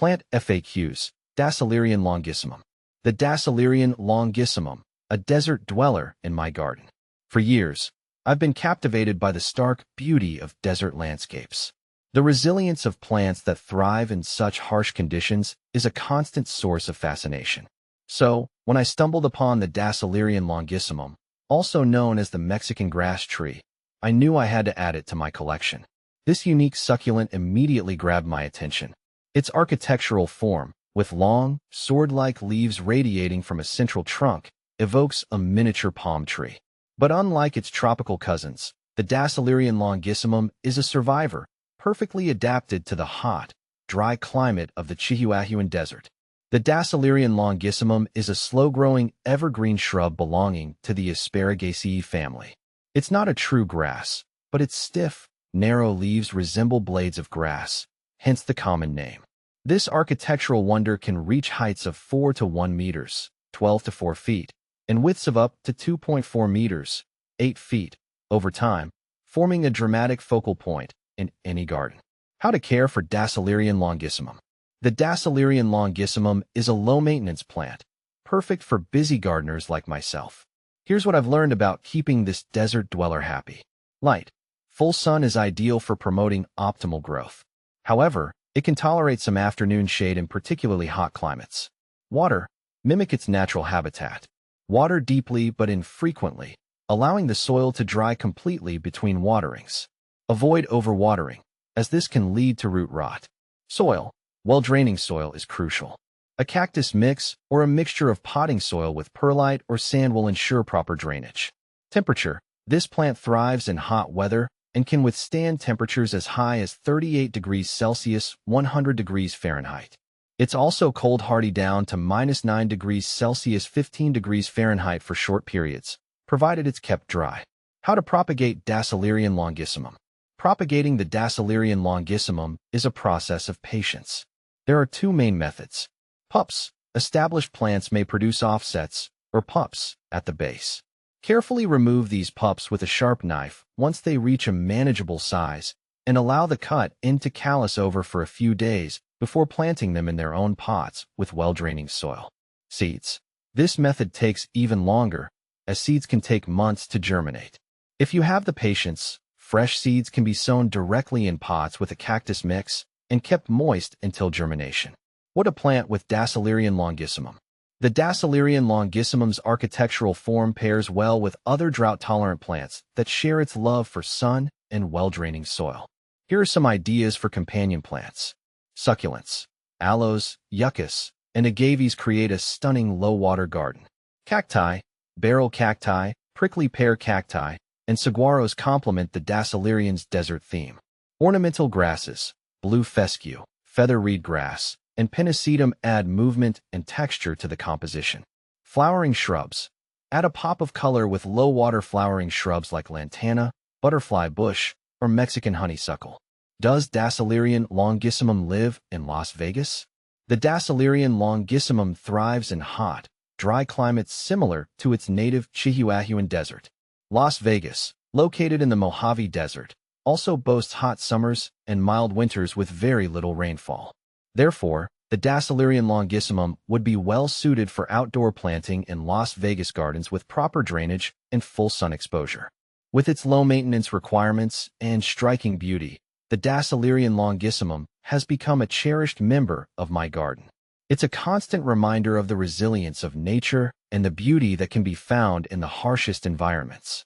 Plant FAQs, Dasylirion longissimum. The Dasylirion longissimum, a desert dweller in my garden. For years, I've been captivated by the stark beauty of desert landscapes. The resilience of plants that thrive in such harsh conditions is a constant source of fascination. So, when I stumbled upon the Dasylirion longissimum, also known as the Mexican grass tree, I knew I had to add it to my collection. This unique succulent immediately grabbed my attention. Its architectural form, with long, sword-like leaves radiating from a central trunk, evokes a miniature palm tree. But unlike its tropical cousins, the Dasylirion longissimum is a survivor, perfectly adapted to the hot, dry climate of the Chihuahuan Desert. The Dasylirion longissimum is a slow-growing, evergreen shrub belonging to the Asparagaceae family. It's not a true grass, but its stiff, narrow leaves resemble blades of grass, hence the common name. This architectural wonder can reach heights of 4 to 1 meters, 12 to 4 feet, and widths of up to 2.4 meters, 8 feet, over time, forming a dramatic focal point in any garden. How to care for Dasylirion longissimum. The Dasylirion longissimum is a low-maintenance plant, perfect for busy gardeners like myself. Here's what I've learned about keeping this desert dweller happy. Light. Full sun is ideal for promoting optimal growth. However, it can tolerate some afternoon shade in particularly hot climates. Water. Mimic its natural habitat. Water deeply but infrequently, allowing the soil to dry completely between waterings. Avoid overwatering, as this can lead to root rot. Soil. Well-draining soil is crucial. A cactus mix or a mixture of potting soil with perlite or sand will ensure proper drainage. Temperature. This plant thrives in hot weather and can withstand temperatures as high as 38 degrees Celsius, 100 degrees Fahrenheit. It's also cold-hardy down to -9 degrees Celsius, 15 degrees Fahrenheit for short periods, provided it's kept dry. How to propagate Dasylirion longissimum. Propagating the Dasylirion longissimum is a process of patience. There are two main methods. Pups. Established plants may produce offsets, or pups, at the base. Carefully remove these pups with a sharp knife once they reach a manageable size, and allow the cut end to callus over for a few days before planting them in their own pots with well-draining soil. Seeds. This method takes even longer, as seeds can take months to germinate. If you have the patience, fresh seeds can be sown directly in pots with a cactus mix and kept moist until germination. What to plant with Dasylirion longissimum. The Dasylirion longissimum's architectural form pairs well with other drought-tolerant plants that share its love for sun and well-draining soil. Here are some ideas for companion plants. Succulents. Aloes, yuccas, and agaves create a stunning low-water garden. Cacti, barrel cacti, prickly pear cacti, and saguaros complement the Dasylirion's desert theme. Ornamental grasses, blue fescue, feather reed grass, and pennisetum add movement and texture to the composition. Flowering shrubs. Add a pop of color with low-water flowering shrubs like lantana, butterfly bush, or Mexican honeysuckle. Does Dasylirion longissimum live in Las Vegas? The Dasylirion longissimum thrives in hot, dry climates similar to its native Chihuahuan Desert. Las Vegas, located in the Mojave Desert, also boasts hot summers and mild winters with very little rainfall. Therefore, the Dasylirion longissimum would be well suited for outdoor planting in Las Vegas gardens with proper drainage and full sun exposure. With its low maintenance requirements and striking beauty, the Dasylirion longissimum has become a cherished member of my garden. It's a constant reminder of the resilience of nature and the beauty that can be found in the harshest environments.